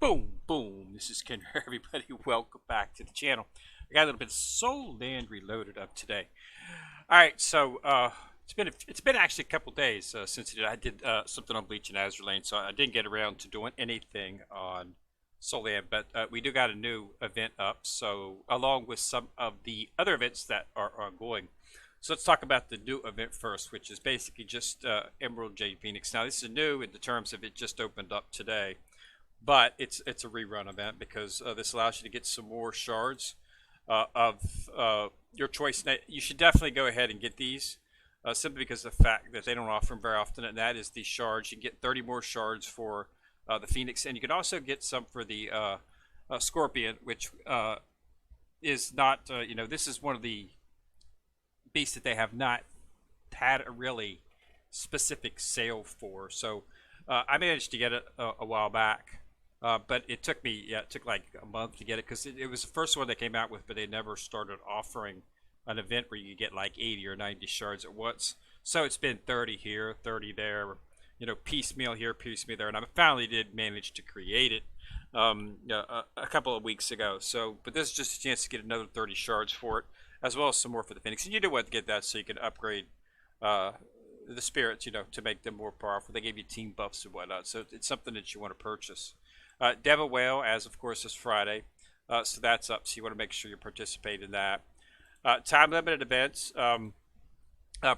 Boom, boom. This is Ken. Everybody, welcome back to the channel. I got a little bit of Soul Land Reloaded up today. All right, so it's been actually a couple days since I did something on Bleach and Azure Lane, so I didn't get around to doing anything on Soul Land, but we do got a new event up. So along with some of the other events that are ongoing. So let's talk about the new event first, which is basically just Emerald Jade Phoenix. Now this is new in the terms of it just opened up today. But it's a rerun event because this allows you to get some more shards of your choice. Now, you should definitely go ahead and get these simply because of the fact that they don't offer them very often, and that is the shards. You can get 30 more shards for the Phoenix, and you can also get some for the Scorpion, which is not, this is one of the beasts that they have not had a really specific sale for. So I managed to get it a while back. But it took me, it took like a month to get it because it was the first one they came out with, but they never started offering an event where you get like 80 or 90 shards at once. So it's been 30 here, 30 there, piecemeal here, piecemeal there, and I finally did manage to create it a couple of weeks ago. So, but this is just a chance to get another 30 shards for it, as well as some more for the Phoenix. And you do want to get that so you can upgrade the spirits, to make them more powerful. They gave you team buffs and whatnot, so it's something that you want to purchase. Devil Whale, as of course, is Friday, so that's up. So you want to make sure you participate in that. Time limited events,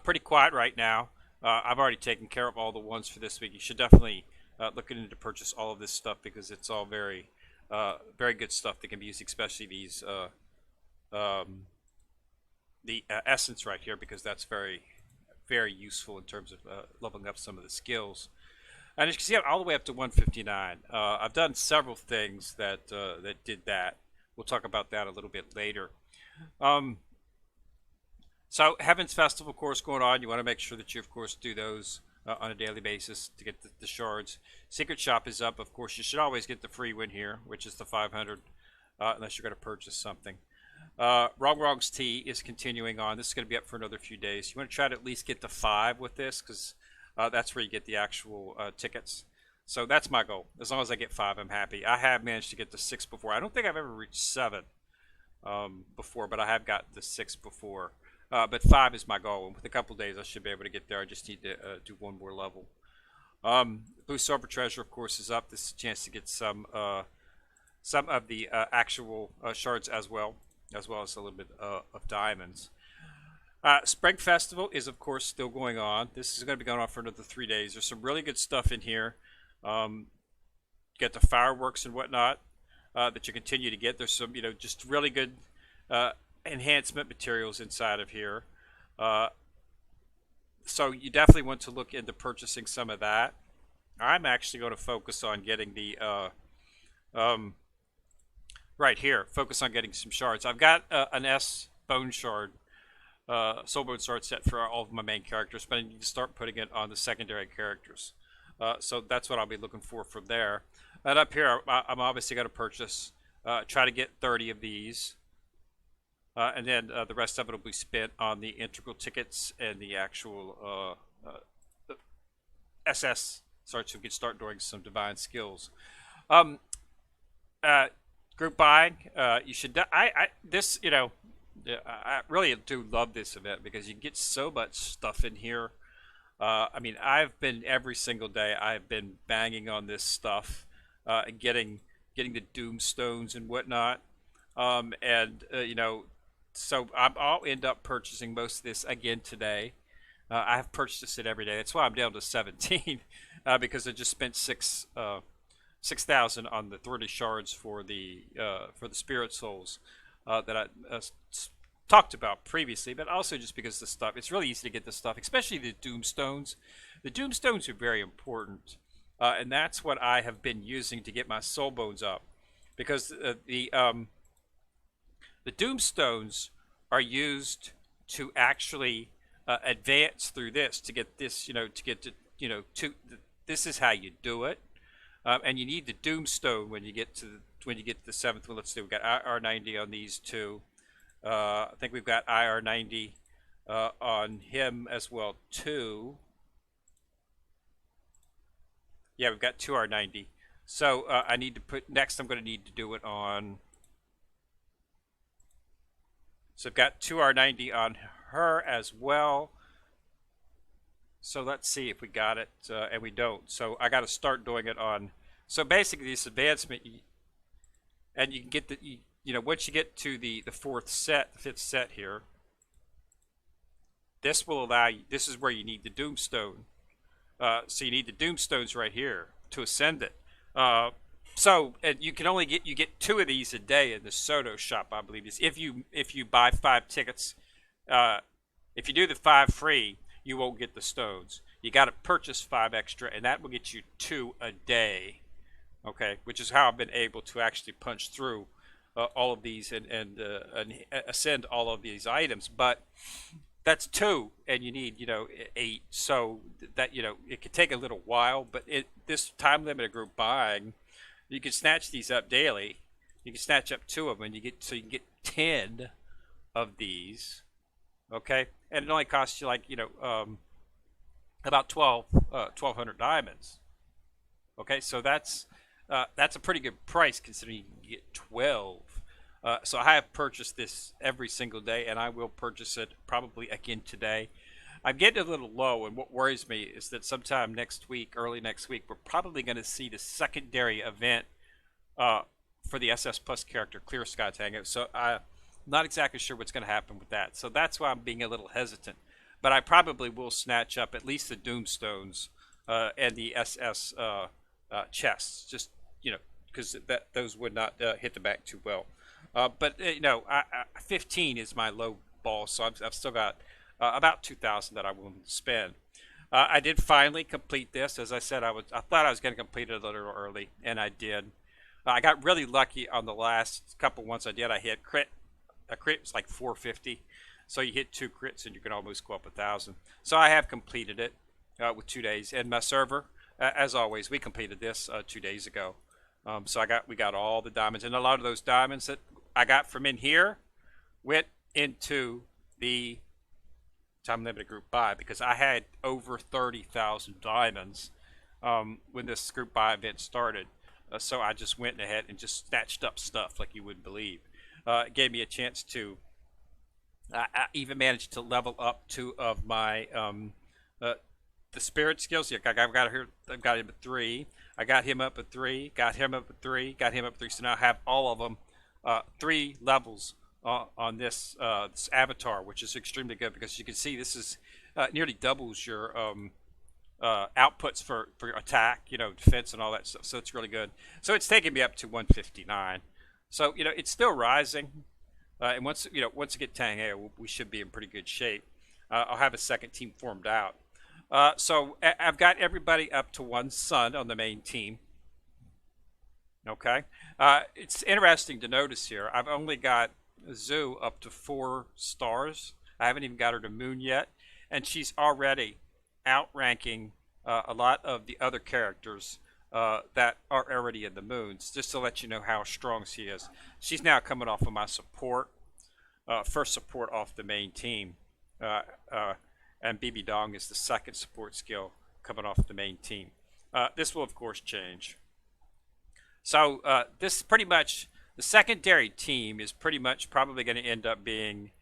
pretty quiet right now. I've already taken care of all the ones for this week. You should definitely look into to purchase all of this stuff because it's all very, very good stuff that can be used, especially these the essence right here because that's very, very useful in terms of leveling up some of the skills. And as you can see, I'm all the way up to 159. I've done several things that did that. We'll talk about that a little bit later. So Heaven's Festival, of course, going on. You want to make sure that you, of course, do those on a daily basis to get the shards. Secret Shop is up. Of course, you should always get the free win here, which is the 500, unless you're going to purchase something. Wrong's Tea is continuing on. This is going to be up for another few days. You want to try to at least get to 5 with this because that's where you get the actual tickets. So that's my goal. As long as I get 5, I'm happy. I have managed to get to 6 before. I don't think I've ever reached 7 before, but I have got the 6 before. But 5 is my goal. And with a couple days, I should be able to get there. I just need to do one more level. Blue Silver Treasure, of course, is up. This is a chance to get some of the actual shards as well as a little bit of diamonds. Spring Festival is, of course, still going on. This is going to be going on for another 3 days. There's some really good stuff in here. Get the fireworks and whatnot that you continue to get. There's some, just really good enhancement materials inside of here. So you definitely want to look into purchasing some of that. I'm actually going to focus on getting the right here. Focus on getting some shards. I've got an S bone shard. Soulbone Sword set for all of my main characters, but I need to start putting it on the secondary characters. So that's what I'll be looking for from there. And up here, I'm obviously going to purchase, try to get 30 of these. And then the rest of it will be spent on the integral tickets and the actual the SS, so we can start doing some divine skills. Group buying, you should, I really do love this event because you get so much stuff in here. I mean, I've been every single day. I've been banging on this stuff, and getting the Doomstones and whatnot. So I'll end up purchasing most of this again today. I have purchased it every day. That's why I'm down to 17 because I just spent 6,000 on the 30 shards for the Spirit Souls that I talked about previously, but also just because the stuff, it's really easy to get this stuff, especially the Doomstones. The Doomstones are very important, and that's what I have been using to get my soul bones up, because the Doomstones are used to actually advance through this to get this, this is how you do it, and you need the Doomstone when you get to the 7th one. Let's see, we've got IR90 on these two. I think we've got IR90 on him as well too. Yeah, we've got 2R90 So I need to put next. I'm going to need to do it on. So I've got 2R90 on her as well. So let's see if we got it, and we don't. So I got to start doing it on. So basically, this advancement, and you can get once you get to the fourth set, the fifth set here, this will allow you. This is where you need the Doomstone. So you need the Doomstones right here to ascend it. So and you can only get 2 of these a day in the Soto shop, I believe. Is if you buy 5 tickets. If you do the 5 free, you won't get the stones. You got to purchase 5 extra, and that will get you 2 a day. Okay, which is how I've been able to actually punch through all of these and ascend all of these items. But that's 2, and you need 8. So that it could take a little while, but this time limited group buying, you can snatch these up daily. You can snatch up 2 of them, and you can get 10 of these. Okay, and it only costs you about 1,200 diamonds. Okay, so that's a pretty good price considering you can get 12. So I have purchased this every single day, and I will purchase it probably again today. I'm getting a little low, and what worries me is that sometime next week, early next week, we're probably going to see the secondary event for the SS Plus character, Clear Sky Tango. So I'm not exactly sure what's going to happen with that. So that's why I'm being a little hesitant. But I probably will snatch up at least the Doomstones and the SS chests, just because those would not hit the back too well. But 15 is my low ball, so I've still got about 2,000 that I will spend. I did finally complete this. As I said, I thought I was going to complete it a little early, and I did. I got really lucky on the last couple ones I did. I hit crit. A crit was like 450, so you hit 2 crits and you can almost go up 1,000. So I have completed it with 2 days. And my server, as always, we completed this 2 days ago. So we got all the diamonds, and a lot of those diamonds that I got from in here went into the time limited group buy, because I had over 30,000 diamonds when this group buy event started. So I just went ahead and just snatched up stuff like you wouldn't believe. It gave me a chance to. I even managed to level up 2 of my the spirit skills. Yeah, I've got him at 3. I got him up at 3. Got him up at 3. Got him up at 3. So now I have all of them 3 levels on this avatar, which is extremely good, because you can see this is nearly doubles your outputs for attack, defense and all that stuff. So it's really good. So it's taking me up to 159. So it's still rising, and once once we get Tang Air, we should be in pretty good shape. I'll have a second team formed out. So I've got everybody up to 1 sun on the main team. Okay, it's interesting to notice here. I've only got Zoo up to 4 stars. I haven't even got her to moon yet, and she's already outranking a lot of the other characters that are already in the moons, just to let you know how strong she is. She's now coming off of my support, first support off the main team, and BB Dong is the second support skill coming off the main team. This will of course change. So this pretty much, the secondary team is pretty much probably going to end up being,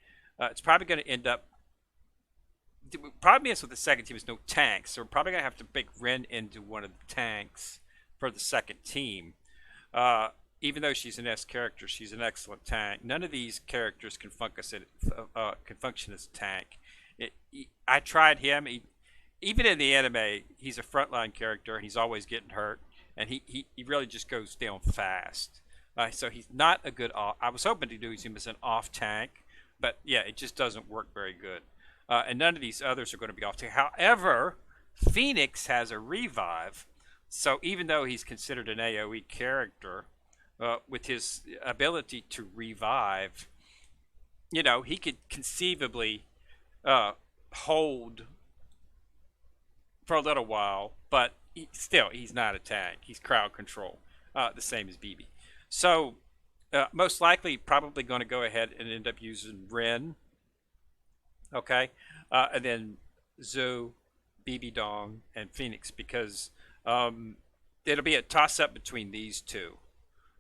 it's probably going to end up, the problem is with the second team is no tanks, so we're probably going to have to make Ren into one of the tanks for the second team. Even though she's an S character, she's an excellent tank. None of these characters can function as a tank. I tried him. Even in the anime, he's a frontline character, and he's always getting hurt. And he really just goes down fast. So he's not a good off. I was hoping to use him as an off tank, but yeah, it just doesn't work very good. And none of these others are going to be off tank. However, Phoenix has a revive. So even though he's considered an AoE character, with his ability to revive, he could conceivably hold for a little while, but he's not a tank. He's crowd control, the same as BB. So most likely probably going to go ahead and end up using Ren. Okay, and then Zoo, BB Dong, and Phoenix, because it'll be a toss-up between these two.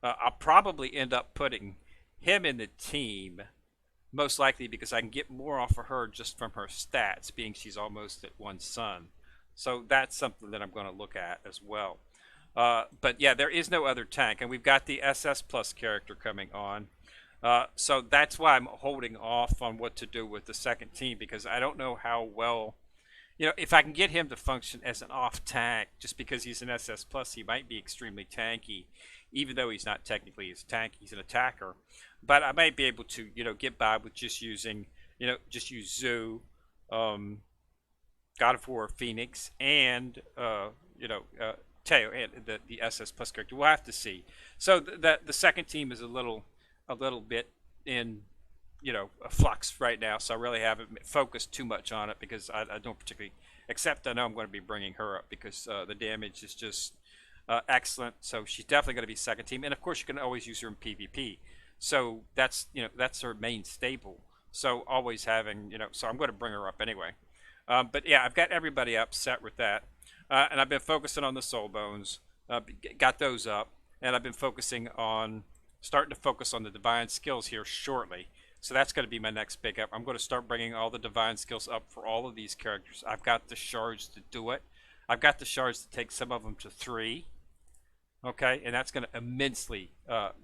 I'll probably end up putting him in the team, most likely because I can get more off of her just from her stats, being she's almost at one sun. So that's something that I'm going to look at as well. But yeah, there is no other tank, and we've got the SS Plus character coming on. So that's why I'm holding off on what to do with the second team, because I don't know how well, if I can get him to function as an off tank, just because he's an SS Plus, he might be extremely tanky, even though he's not technically his tank, he's an attacker. But I might be able to, get by with just using, just use Zoo, God of War, Phoenix, and Teo and the SS Plus character. We'll have to see. So the second team is a little bit in a flux right now. So I really haven't focused too much on it because I don't particularly. Except I know I'm going to be bringing her up because the damage is just excellent. So she's definitely going to be second team, and of course you can always use her in PvP. So that's that's her main staple. So always having so I'm going to bring her up anyway. But yeah, I've got everybody up set with that. And I've been focusing on the soul bones, got those up, and I've been starting to focus on the divine skills here shortly. So that's going to be my next big up. I'm going to start bringing all the divine skills up for all of these characters. I've got the shards to do it. I've got the shards to take some of them to 3. Okay, and that's going to immensely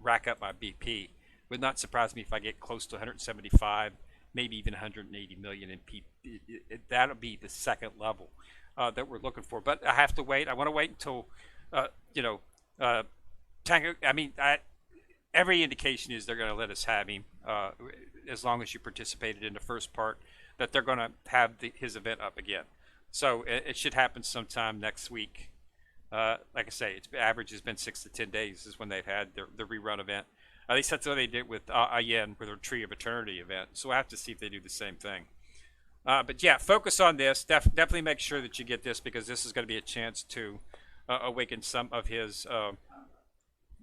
rack up my BP. Would not surprise me if I get close to 175, maybe even 180 million in PP. That'll be the second level that we're looking for. But I have to wait. I want to wait until, Tango. I mean, every indication is they're going to let us have him as long as you participated in the first part. That they're going to have his event up again. So it should happen sometime next week. Like I say, its average has been 6 to 10 days is when they've had the rerun event. At least that's what they did with Nian with their Tree of Eternity event. So we'll have to see if they do the same thing. But yeah, focus on this. Definitely make sure that you get this because this is going to be a chance to awaken some of his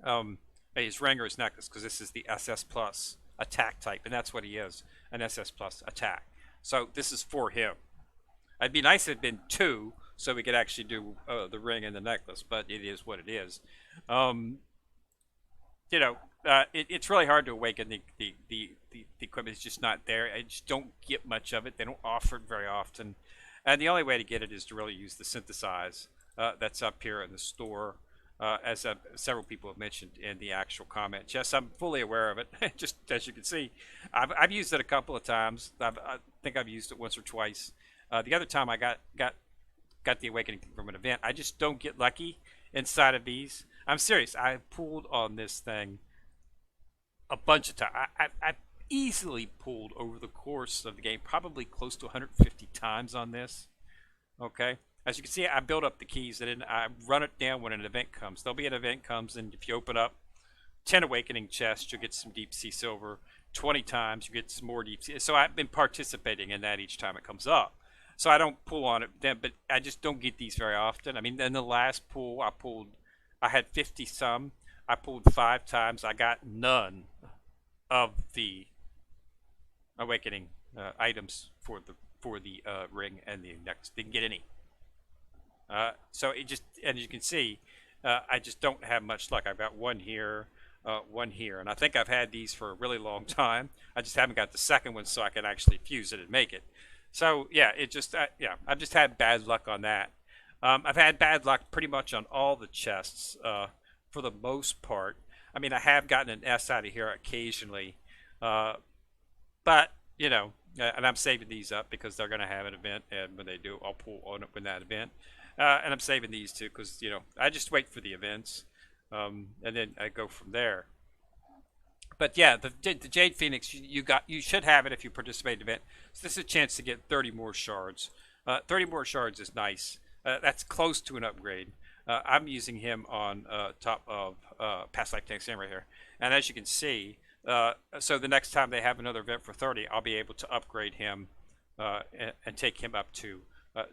ring or his necklace, because this is the SS Plus attack type, and that's what he is, an SS Plus attack. So this is for him. It'd be nice if it had been 2, so we could actually do the ring and the necklace, but it is what it is. It's really hard to awaken the equipment. It's just not there. I just don't get much of it. They don't offer it very often, and the only way to get it is to really use the synthesize that's up here in the store, as several people have mentioned in the actual comments. Yes, I'm fully aware of it. Just as you can see, I've used it a couple of times. I think I've used it once or twice. The other time I got the awakening from an event. I just don't get lucky inside of these. I'm serious. I pulled on this thing a bunch of times. I've easily pulled over the course of the game, probably close to 150 times on this. Okay, as you can see, I build up the keys and then I run it down when an event comes. There'll be an event comes, and if you open up 10 awakening chests, you'll get some deep sea silver. 20 times, you get some more deep sea. So I've been participating in that each time it comes up. So I don't pull on it then, but I just don't get these very often. I mean, in the last pull, I had 50 some. I pulled 5 times. I got none of the awakening items for the ring and the next. Didn't get any. So it just, and as you can see, I just don't have much luck. I've got one here, and I think I've had these for a really long time. I just haven't got the second one, so I can actually fuse it and make it. So yeah, I've just had bad luck on that. I've had bad luck pretty much on all the chests for the most part. I mean, I have gotten an S out of here occasionally, but and I'm saving these up because they're going to have an event, and when they do, I'll pull on it when that event. And I'm saving these too because I just wait for the events, and then I go from there. But yeah, the Jade Phoenix, you should have it if you participate in the event. So this is a chance to get 30 more shards. 30 more shards is nice. That's close to an upgrade. I'm using him on top of Past Life Tank Samurai here. And as you can see, so the next time they have another event for 30, I'll be able to upgrade him and take him up to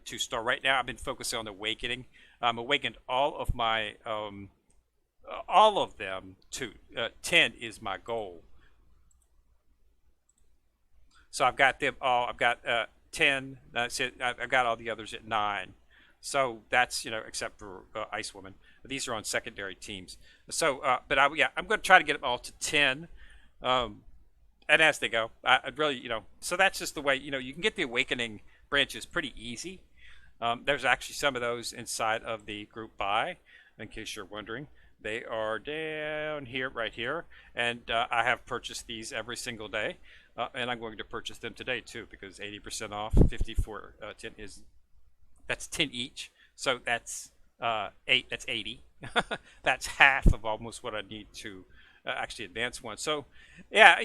2-star. Right now, I've been focusing on Awakening. Awakened all of my... all of them to 10 is my goal. So I've got them all. I've got 10. That's it. I've got all the others at 9. So that's except for Ice Woman. These are on secondary teams. So, but yeah, I'm going to try to get them all to 10. And as they go, I'd really, so that's just the way, you can get the awakening branches pretty easy. There's actually some of those inside of the group buy, in case you're wondering. They are down here, right here, and I have purchased these every single day, and I'm going to purchase them today too, because 80% off, 54 10 that's 10 each, so that's 8. That's 80. That's half of almost what I need to actually advance one. So yeah,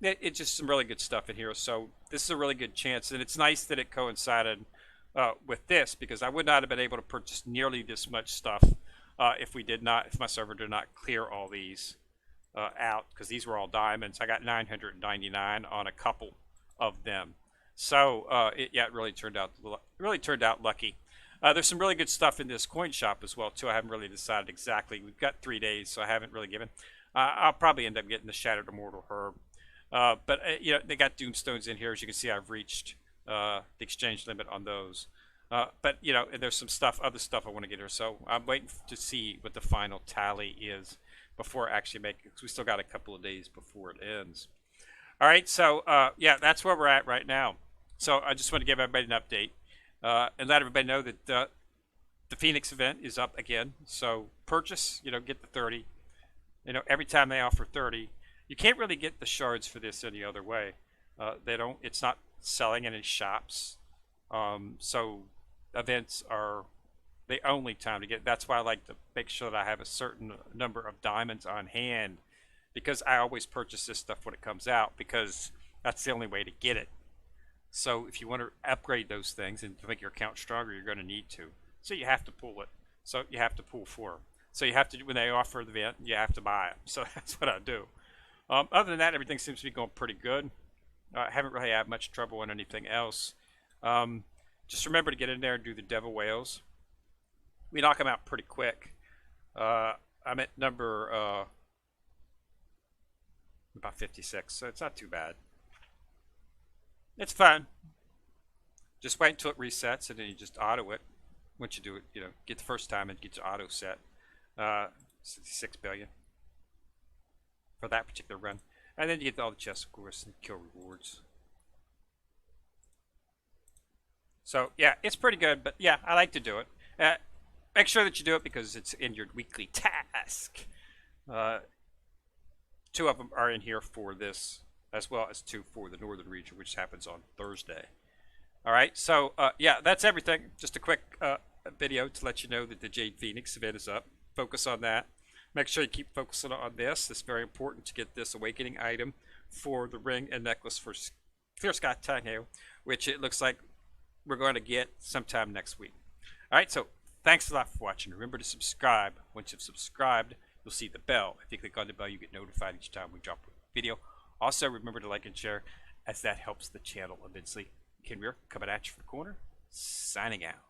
it's just some really good stuff in here. So this is a really good chance, and it's nice that it coincided with this, because I would not have been able to purchase nearly this much stuff if my server did not clear all these out, because these were all diamonds. I got 999 on a couple of them. So it really turned out lucky. There's some really good stuff in this coin shop as well too. I haven't really decided exactly. We've got 3 days, so I haven't really given. I'll probably end up getting the Shattered Immortal Herb. But they got Doomstones in here. As you can see, I've reached the exchange limit on those. But there's some other stuff I want to get here. So I'm waiting to see what the final tally is before I actually make it, because we still got a couple of days before it ends. All right, so yeah, that's where we're at right now. So I just want to give everybody an update and let everybody know that the Phoenix event is up again. So purchase, get the 30. Every time they offer 30, you can't really get the shards for this any other way. It's not selling in any shops. So events are the only time to get. That's why I like to make sure that I have a certain number of diamonds on hand, because I always purchase this stuff when it comes out, because that's the only way to get it. So if you want to upgrade those things and to make your account stronger, you're going to need to. So you have to pull it. So you have to pull 4. So you have to, when they offer the event, you have to buy them. So that's what I do. Other than that, everything seems to be going pretty good. I haven't really had much trouble on anything else. Just remember to get in there and do the devil whales. We knock them out pretty quick. I'm at number about 56, so it's not too bad. It's fun. Just wait until it resets, and then you just auto it. Once you do it, get the first time and get your auto set. 66 billion for that particular run, and then you get all the chests, of course, and kill rewards. So yeah, it's pretty good, but yeah, I like to do it. Make sure that you do it because it's in your weekly task. 2 of them are in here for this, as well as 2 for the northern region, which happens on Thursday. All right, so yeah, that's everything. Just a quick video to let you know that the Jade Phoenix event is up. Focus on that. Make sure you keep focusing on this. It's very important to get this awakening item for the ring and necklace for Fierce Sky Tango, which it looks like we're going to get sometime next week. All right, so thanks a lot for watching. Remember to subscribe. Once you've subscribed, you'll see the bell. If you click on the bell, you get notified each time we drop a video. Also, remember to like and share, as that helps the channel immensely. Ken Muir coming at you from the corner, signing out.